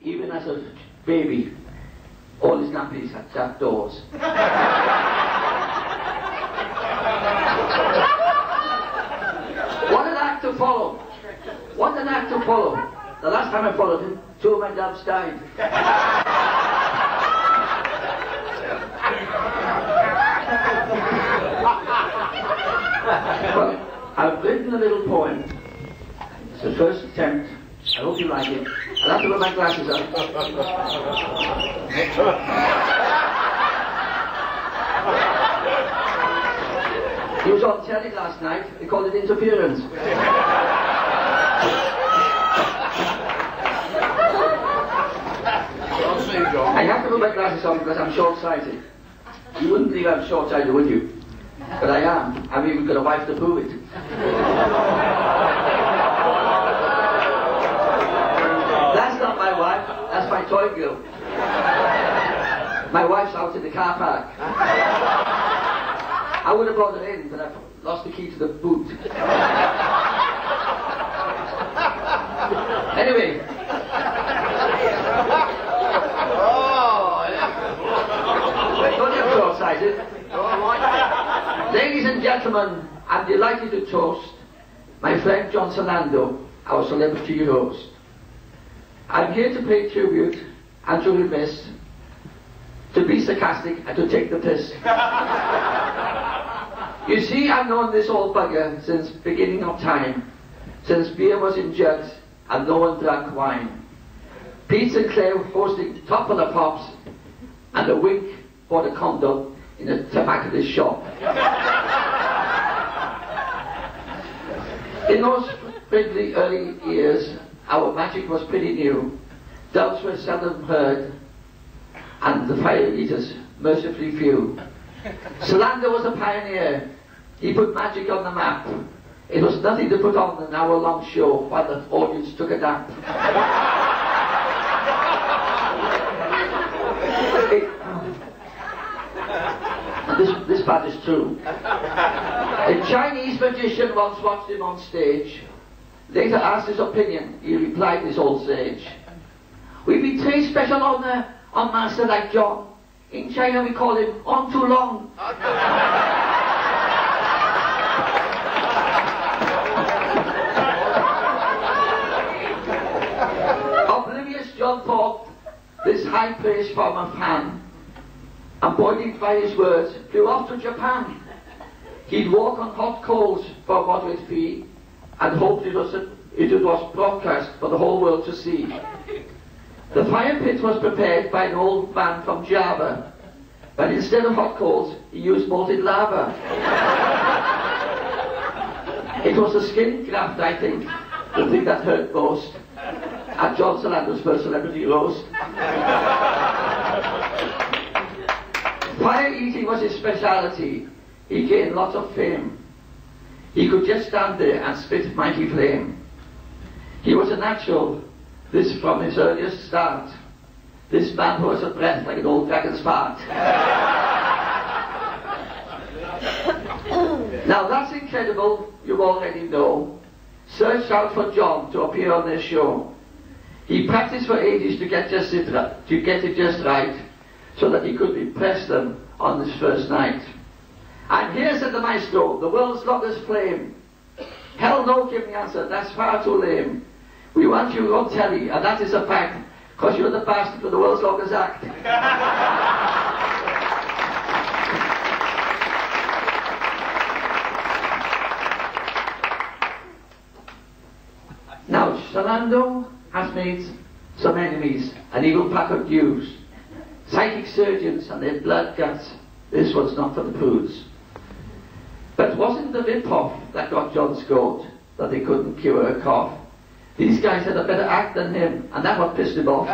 even as a baby, all his nappies had trap doors. What an act to follow! What an act to follow! The last time I followed him, 2 of my doves died. Well, I've written a little poem. It's the first attempt. I hope you like it. I'll have to put my glasses on. He was on telly last night. They called it interference. I have to put my glasses on because I'm short-sighted. You wouldn't believe I'm short-sighted, would you? But I am. I've even got a wife to prove it. That's not my wife. That's my toy girl. My wife's out in the car park. I would have brought her in, but I've lost the key to the boot. Anyway. Don't get short-sighted. Ladies and gentlemen, I'm delighted to toast my friend John Zealandos, our celebrity host. I'm here to pay tribute and to remiss, to be sarcastic and to take the piss. You see, I've known this old bugger since beginning of time, since beer was in jugs and no one drank wine. Pete and Claire hosting top of the pops and a wink for the condom in a tobacconist shop. In those friendly early years, our magic was pretty new. Doves were seldom heard, and the fire eaters mercifully few. Zealandos was a pioneer. He put magic on the map. It was nothing to put on an hour-long show while the audience took a nap. This part is true. A Chinese magician once watched him on stage. Later asked his opinion. He replied, this old sage, "We betray special honor on master like John. In China we call him on too long." Oblivious John thought this high praise from a fan, and buoyed by his words, flew off to Japan. He'd walk on hot coals for a moderate fee, and hoped it was broadcast for the whole world to see. The fire pit was prepared by an old man from Java, but instead of hot coals, he used molten lava. It was the skin graft, I think, the thing that hurt most, at John Zealandos' first celebrity roast. Fire eating was his speciality. He gained lots of fame. He could just stand there and spit mighty flame. He was a natural, this from his earliest start. This man was a breath like an old dragon's fart. Now that's incredible, you already know. Search out for John to appear on their show. He practiced for ages to get it just right, so that he could impress them on his first night. And here, said the maestro, the world's longest flame. Hell no, came the answer, that's far too lame. We want you on telly, and that is a fact, because you're the bastard for the world's longest act. Now, Zealandos has made some enemies, an evil pack of Jews, psychic surgeons and their blood guts. This was not for the prudes. But wasn't the rip-off that got John's goat, that they couldn't cure a cough? These guys had a better act than him, and that what pissed him off.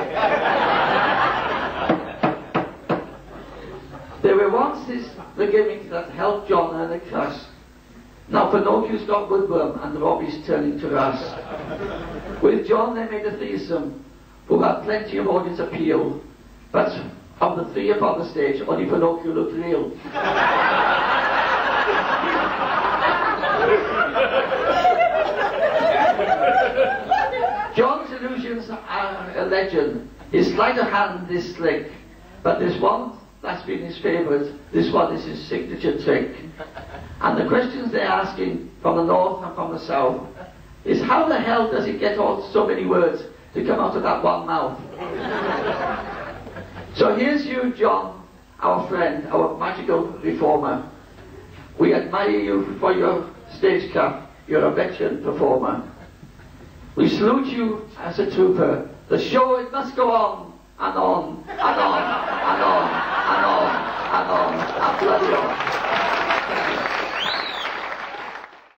There were once the gimmicks that helped John earn a crust. Now Pinocchio's got woodworm, and Robbie's turning to rust. With John they made a threesome, who had plenty of audience appeal, but of the three upon the stage, only Pinocchio looked real. John's illusions are a legend, His sleight of hand is slick, but there's one that's been his favourite. This one is his signature trick. And the questions they're asking from the north and from the south is, how the hell does he get all so many words to come out of that one mouth? So here's you, John, our friend, our magical reformer. We admire you for your stagecraft. You're a veteran performer. We salute you as a trooper. The show, it must go on, and on, and on, and on, and on, and on, and bloody on.